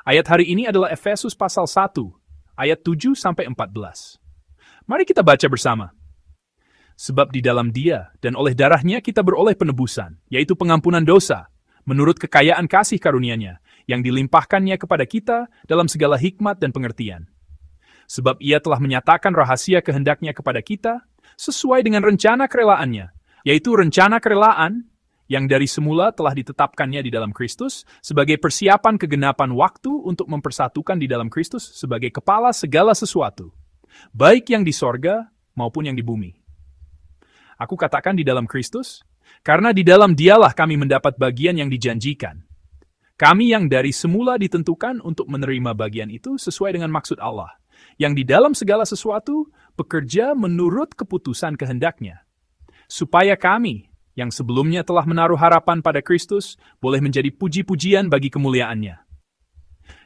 Ayat hari ini adalah Efesus pasal 1, ayat 7-14. Mari kita baca bersama. Sebab di dalam Dia dan oleh darahnya kita beroleh penebusan, yaitu pengampunan dosa, menurut kekayaan kasih karunia-Nya, yang dilimpahkannya kepada kita dalam segala hikmat dan pengertian. Sebab Ia telah menyatakan rahasia kehendak-Nya kepada kita, sesuai dengan rencana kerelaannya, yaitu rencana kerelaan yang dari semula telah ditetapkannya di dalam Kristus sebagai persiapan kegenapan waktu untuk mempersatukan di dalam Kristus sebagai kepala segala sesuatu, baik yang di sorga maupun yang di bumi. Aku katakan di dalam Kristus, karena di dalam Dialah kami mendapat bagian yang dijanjikan. Kami yang dari semula ditentukan untuk menerima bagian itu sesuai dengan maksud Allah, yang di dalam segala sesuatu bekerja menurut keputusan kehendak-Nya, supaya kami, yang sebelumnya telah menaruh harapan pada Kristus, boleh menjadi puji-pujian bagi kemuliaan-Nya.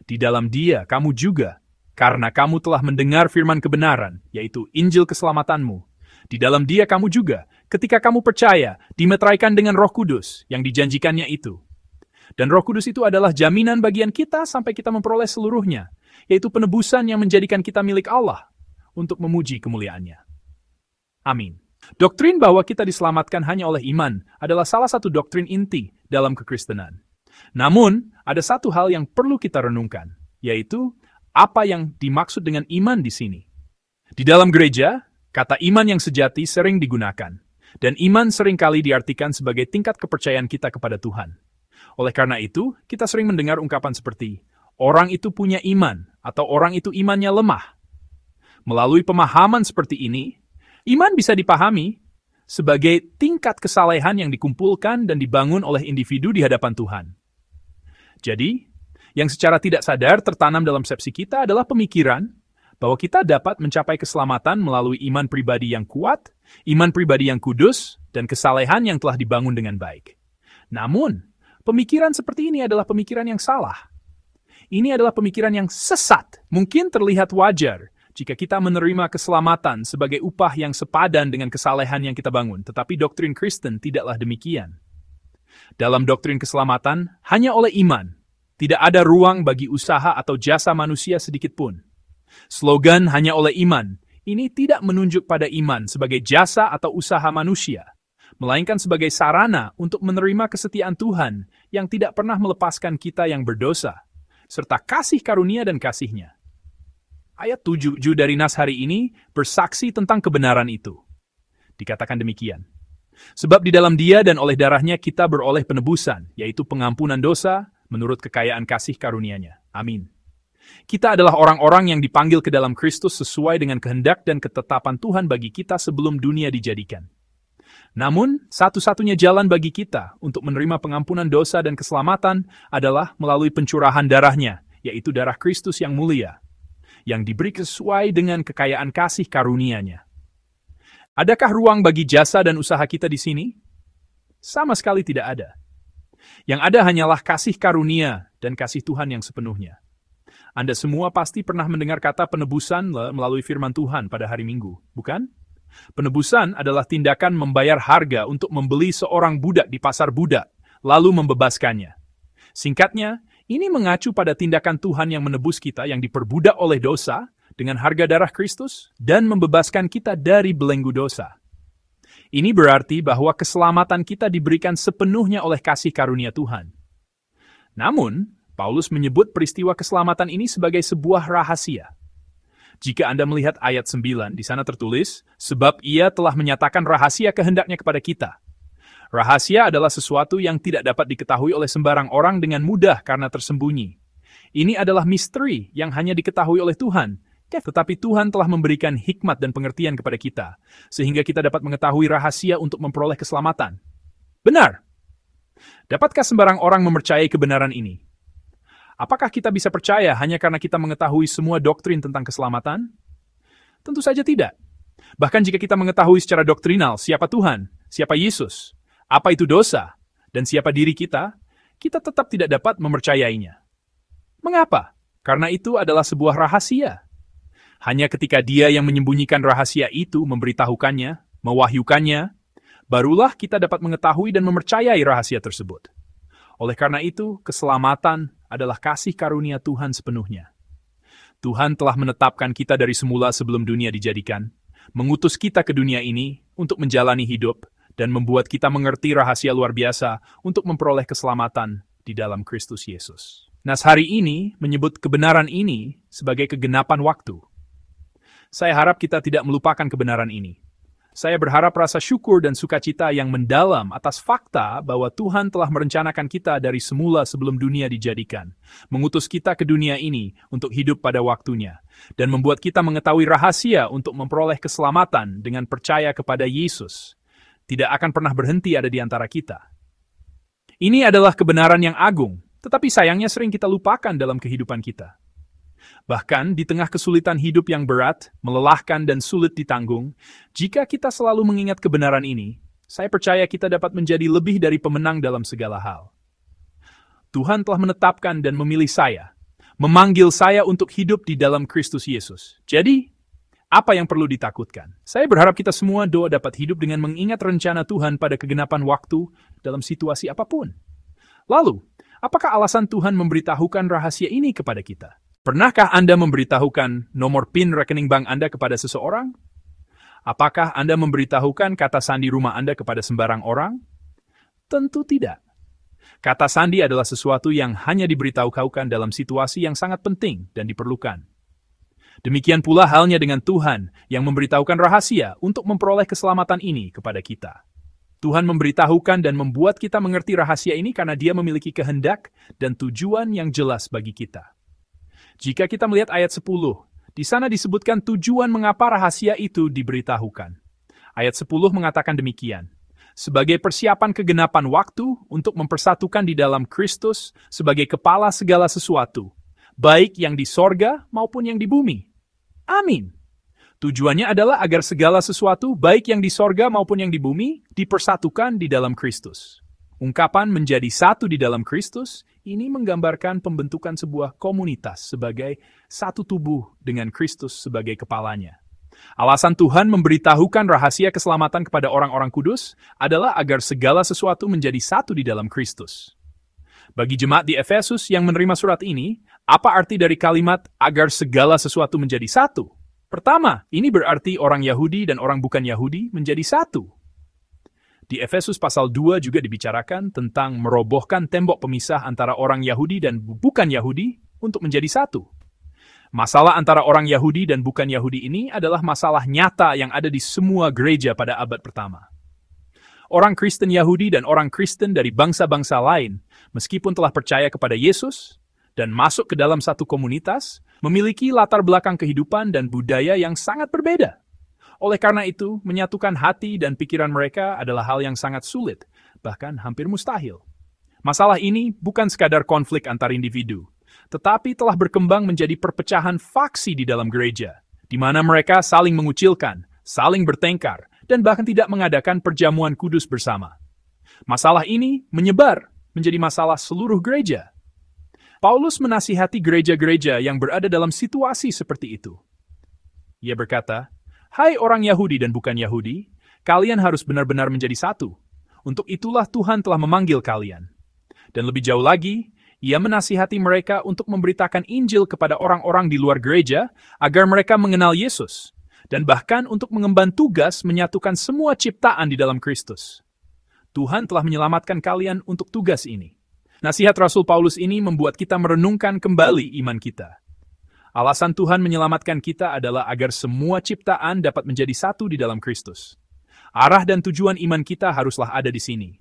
Di dalam Dia kamu juga, karena kamu telah mendengar firman kebenaran, yaitu Injil keselamatanmu. Di dalam Dia kamu juga, ketika kamu percaya, dimeteraikan dengan Roh Kudus yang dijanjikannya itu. Dan Roh Kudus itu adalah jaminan bagian kita sampai kita memperoleh seluruhnya, yaitu penebusan yang menjadikan kita milik Allah untuk memuji kemuliaan-Nya. Amin. Doktrin bahwa kita diselamatkan hanya oleh iman adalah salah satu doktrin inti dalam kekristenan. Namun, ada satu hal yang perlu kita renungkan, yaitu apa yang dimaksud dengan iman di sini. Di dalam gereja, kata iman yang sejati sering digunakan, dan iman seringkali diartikan sebagai tingkat kepercayaan kita kepada Tuhan. Oleh karena itu, kita sering mendengar ungkapan seperti, orang itu punya iman, atau orang itu imannya lemah. Melalui pemahaman seperti ini, iman bisa dipahami sebagai tingkat kesalehan yang dikumpulkan dan dibangun oleh individu di hadapan Tuhan. Jadi, yang secara tidak sadar tertanam dalam sepsi kita adalah pemikiran bahwa kita dapat mencapai keselamatan melalui iman pribadi yang kuat, iman pribadi yang kudus, dan kesalehan yang telah dibangun dengan baik. Namun, pemikiran seperti ini adalah pemikiran yang salah. Ini adalah pemikiran yang sesat. Mungkin terlihat wajar jika kita menerima keselamatan sebagai upah yang sepadan dengan kesalehan yang kita bangun, tetapi doktrin Kristen tidaklah demikian. Dalam doktrin keselamatan, hanya oleh iman, tidak ada ruang bagi usaha atau jasa manusia sedikitpun. Slogan hanya oleh iman, ini tidak menunjuk pada iman sebagai jasa atau usaha manusia, melainkan sebagai sarana untuk menerima kesetiaan Tuhan yang tidak pernah melepaskan kita yang berdosa, serta kasih karunia dan kasih-Nya. Ayat 7 dari nas hari ini bersaksi tentang kebenaran itu. Dikatakan demikian. Sebab di dalam Dia dan oleh darahnya kita beroleh penebusan, yaitu pengampunan dosa menurut kekayaan kasih karunia-Nya. Amin. Kita adalah orang-orang yang dipanggil ke dalam Kristus sesuai dengan kehendak dan ketetapan Tuhan bagi kita sebelum dunia dijadikan. Namun, satu-satunya jalan bagi kita untuk menerima pengampunan dosa dan keselamatan adalah melalui pencurahan darah-Nya, yaitu darah Kristus yang mulia, yang diberi sesuai dengan kekayaan kasih karunia-Nya. Adakah ruang bagi jasa dan usaha kita di sini? Sama sekali tidak ada. Yang ada hanyalah kasih karunia dan kasih Tuhan yang sepenuhnya. Anda semua pasti pernah mendengar kata penebusan melalui firman Tuhan pada hari Minggu, bukan? Penebusan adalah tindakan membayar harga untuk membeli seorang budak di pasar budak, lalu membebaskannya. Singkatnya, ini mengacu pada tindakan Tuhan yang menebus kita yang diperbudak oleh dosa dengan harga darah Kristus dan membebaskan kita dari belenggu dosa. Ini berarti bahwa keselamatan kita diberikan sepenuhnya oleh kasih karunia Tuhan. Namun, Paulus menyebut peristiwa keselamatan ini sebagai sebuah rahasia. Jika Anda melihat ayat 9, di sana tertulis, sebab Ia telah menyatakan rahasia kehendak-Nya kepada kita. Rahasia adalah sesuatu yang tidak dapat diketahui oleh sembarang orang dengan mudah karena tersembunyi. Ini adalah misteri yang hanya diketahui oleh Tuhan, tetapi Tuhan telah memberikan hikmat dan pengertian kepada kita, sehingga kita dapat mengetahui rahasia untuk memperoleh keselamatan. Benar! Dapatkah sembarang orang mempercayai kebenaran ini? Apakah kita bisa percaya hanya karena kita mengetahui semua doktrin tentang keselamatan? Tentu saja tidak. Bahkan jika kita mengetahui secara doktrinal siapa Tuhan, siapa Yesus, apa itu dosa, dan siapa diri kita, kita tetap tidak dapat mempercayainya. Mengapa? Karena itu adalah sebuah rahasia. Hanya ketika Dia yang menyembunyikan rahasia itu memberitahukannya, mewahyukannya, barulah kita dapat mengetahui dan mempercayai rahasia tersebut. Oleh karena itu, keselamatan adalah kasih karunia Tuhan sepenuhnya. Tuhan telah menetapkan kita dari semula sebelum dunia dijadikan, mengutus kita ke dunia ini untuk menjalani hidup, dan membuat kita mengerti rahasia luar biasa untuk memperoleh keselamatan di dalam Kristus Yesus. Nas hari ini menyebut kebenaran ini sebagai kegenapan waktu. Saya harap kita tidak melupakan kebenaran ini. Saya berharap rasa syukur dan sukacita yang mendalam atas fakta bahwa Tuhan telah merencanakan kita dari semula sebelum dunia dijadikan, mengutus kita ke dunia ini untuk hidup pada waktunya, dan membuat kita mengetahui rahasia untuk memperoleh keselamatan dengan percaya kepada Yesus. Tidak akan pernah berhenti ada di antara kita. Ini adalah kebenaran yang agung, tetapi sayangnya sering kita lupakan dalam kehidupan kita. Bahkan di tengah kesulitan hidup yang berat, melelahkan dan sulit ditanggung, jika kita selalu mengingat kebenaran ini, saya percaya kita dapat menjadi lebih dari pemenang dalam segala hal. Tuhan telah menetapkan dan memilih saya, memanggil saya untuk hidup di dalam Kristus Yesus. Jadi, apa yang perlu ditakutkan? Saya berharap kita semua dapat hidup dengan mengingat rencana Tuhan pada kegenapan waktu dalam situasi apapun. Lalu, apakah alasan Tuhan memberitahukan rahasia ini kepada kita? Pernahkah Anda memberitahukan nomor PIN rekening bank Anda kepada seseorang? Apakah Anda memberitahukan kata sandi rumah Anda kepada sembarang orang? Tentu tidak. Kata sandi adalah sesuatu yang hanya diberitahukan dalam situasi yang sangat penting dan diperlukan. Demikian pula halnya dengan Tuhan yang memberitahukan rahasia untuk memperoleh keselamatan ini kepada kita. Tuhan memberitahukan dan membuat kita mengerti rahasia ini karena Dia memiliki kehendak dan tujuan yang jelas bagi kita. Jika kita melihat ayat 10, di sana disebutkan tujuan mengapa rahasia itu diberitahukan. Ayat 10 mengatakan demikian, sebagai persiapan kegenapan waktu untuk mempersatukan di dalam Kristus sebagai kepala segala sesuatu, baik yang di sorga maupun yang di bumi. Amin. Tujuannya adalah agar segala sesuatu, baik yang di sorga maupun yang di bumi, dipersatukan di dalam Kristus. Ungkapan menjadi satu di dalam Kristus, ini menggambarkan pembentukan sebuah komunitas sebagai satu tubuh dengan Kristus sebagai kepalanya. Alasan Tuhan memberitahukan rahasia keselamatan kepada orang-orang kudus adalah agar segala sesuatu menjadi satu di dalam Kristus. Bagi jemaat di Efesus yang menerima surat ini, apa arti dari kalimat agar segala sesuatu menjadi satu? Pertama, ini berarti orang Yahudi dan orang bukan Yahudi menjadi satu. Di Efesus pasal 2 juga dibicarakan tentang merobohkan tembok pemisah antara orang Yahudi dan bukan Yahudi untuk menjadi satu. Masalah antara orang Yahudi dan bukan Yahudi ini adalah masalah nyata yang ada di semua gereja pada abad pertama. Orang Kristen Yahudi dan orang Kristen dari bangsa-bangsa lain, meskipun telah percaya kepada Yesus dan masuk ke dalam satu komunitas, memiliki latar belakang kehidupan dan budaya yang sangat berbeda. Oleh karena itu, menyatukan hati dan pikiran mereka adalah hal yang sangat sulit, bahkan hampir mustahil. Masalah ini bukan sekadar konflik antar individu, tetapi telah berkembang menjadi perpecahan faksi di dalam gereja, di mana mereka saling mengucilkan, saling bertengkar, dan bahkan tidak mengadakan perjamuan kudus bersama. Masalah ini menyebar menjadi masalah seluruh gereja. Paulus menasihati gereja-gereja yang berada dalam situasi seperti itu. Ia berkata, "Hai orang Yahudi dan bukan Yahudi, kalian harus benar-benar menjadi satu. Untuk itulah Tuhan telah memanggil kalian." Dan lebih jauh lagi, ia menasihati mereka untuk memberitakan Injil kepada orang-orang di luar gereja agar mereka mengenal Yesus, dan bahkan untuk mengemban tugas menyatukan semua ciptaan di dalam Kristus. Tuhan telah menyelamatkan kalian untuk tugas ini. Nasihat Rasul Paulus ini membuat kita merenungkan kembali iman kita. Alasan Tuhan menyelamatkan kita adalah agar semua ciptaan dapat menjadi satu di dalam Kristus. Arah dan tujuan iman kita haruslah ada di sini.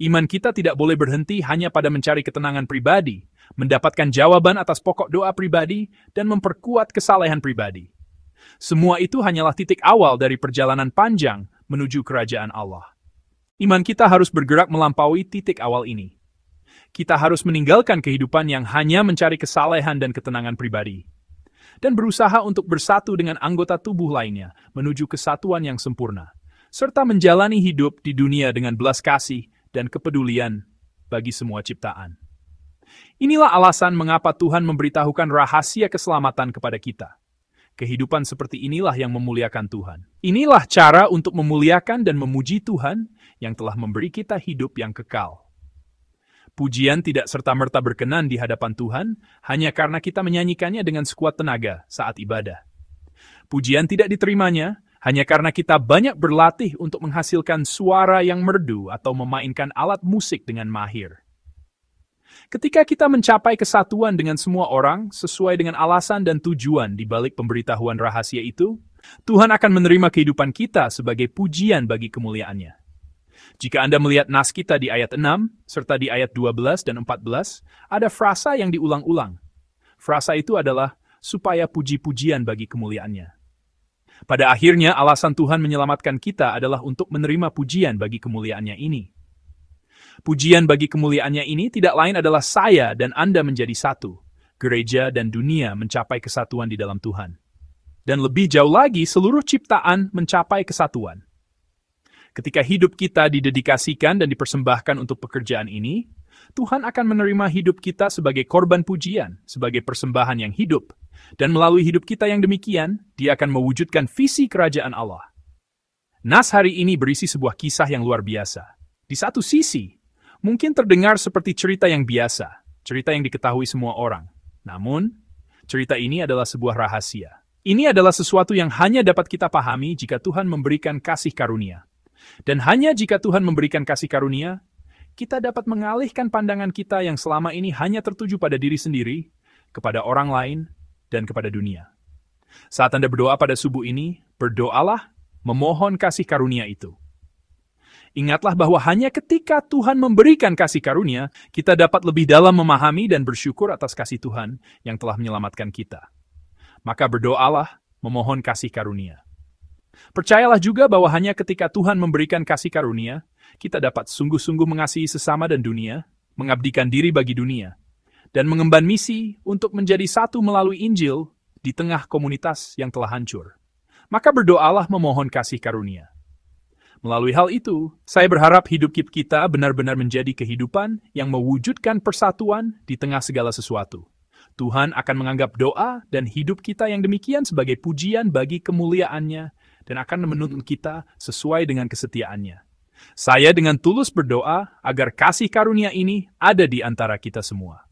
Iman kita tidak boleh berhenti hanya pada mencari ketenangan pribadi, mendapatkan jawaban atas pokok doa pribadi, dan memperkuat kesalehan pribadi. Semua itu hanyalah titik awal dari perjalanan panjang menuju kerajaan Allah. Iman kita harus bergerak melampaui titik awal ini. Kita harus meninggalkan kehidupan yang hanya mencari kesalehan dan ketenangan pribadi, dan berusaha untuk bersatu dengan anggota tubuh lainnya menuju kesatuan yang sempurna, serta menjalani hidup di dunia dengan belas kasih dan kepedulian bagi semua ciptaan. Inilah alasan mengapa Tuhan memberitahukan rahasia keselamatan kepada kita. Kehidupan seperti inilah yang memuliakan Tuhan. Inilah cara untuk memuliakan dan memuji Tuhan yang telah memberi kita hidup yang kekal. Pujian tidak serta-merta berkenan di hadapan Tuhan hanya karena kita menyanyikannya dengan sekuat tenaga saat ibadah. Pujian tidak diterimanya hanya karena kita banyak berlatih untuk menghasilkan suara yang merdu atau memainkan alat musik dengan mahir. Ketika kita mencapai kesatuan dengan semua orang sesuai dengan alasan dan tujuan di balik pemberitahuan rahasia itu, Tuhan akan menerima kehidupan kita sebagai pujian bagi kemuliaan-Nya. Jika Anda melihat nas kita di ayat 6, serta di ayat 12 dan 14, ada frasa yang diulang-ulang. Frasa itu adalah supaya puji-pujian bagi kemuliaan-Nya. Pada akhirnya, alasan Tuhan menyelamatkan kita adalah untuk menerima pujian bagi kemuliaan-Nya ini. Pujian bagi kemuliaan-Nya ini tidak lain adalah saya dan Anda menjadi satu. Gereja dan dunia mencapai kesatuan di dalam Tuhan. Dan lebih jauh lagi, seluruh ciptaan mencapai kesatuan. Ketika hidup kita didedikasikan dan dipersembahkan untuk pekerjaan ini, Tuhan akan menerima hidup kita sebagai korban pujian, sebagai persembahan yang hidup. Dan melalui hidup kita yang demikian, Dia akan mewujudkan visi kerajaan Allah. Nas hari ini berisi sebuah kisah yang luar biasa. Di satu sisi, mungkin terdengar seperti cerita yang biasa, cerita yang diketahui semua orang. Namun, cerita ini adalah sebuah rahasia. Ini adalah sesuatu yang hanya dapat kita pahami jika Tuhan memberikan kasih karunia. Dan hanya jika Tuhan memberikan kasih karunia, kita dapat mengalihkan pandangan kita yang selama ini hanya tertuju pada diri sendiri, kepada orang lain, dan kepada dunia. Saat Anda berdoa pada subuh ini, berdoalah memohon kasih karunia itu. Ingatlah bahwa hanya ketika Tuhan memberikan kasih karunia, kita dapat lebih dalam memahami dan bersyukur atas kasih Tuhan yang telah menyelamatkan kita. Maka berdoalah memohon kasih karunia. Percayalah juga bahwa hanya ketika Tuhan memberikan kasih karunia, kita dapat sungguh-sungguh mengasihi sesama dan dunia, mengabdikan diri bagi dunia, dan mengemban misi untuk menjadi satu melalui Injil di tengah komunitas yang telah hancur. Maka berdoalah memohon kasih karunia. Melalui hal itu, saya berharap hidup kita benar-benar menjadi kehidupan yang mewujudkan persatuan di tengah segala sesuatu. Tuhan akan menganggap doa dan hidup kita yang demikian sebagai pujian bagi kemuliaan-Nya dan akan menuntun kita sesuai dengan kesetiaan-Nya. Saya dengan tulus berdoa agar kasih karunia ini ada di antara kita semua.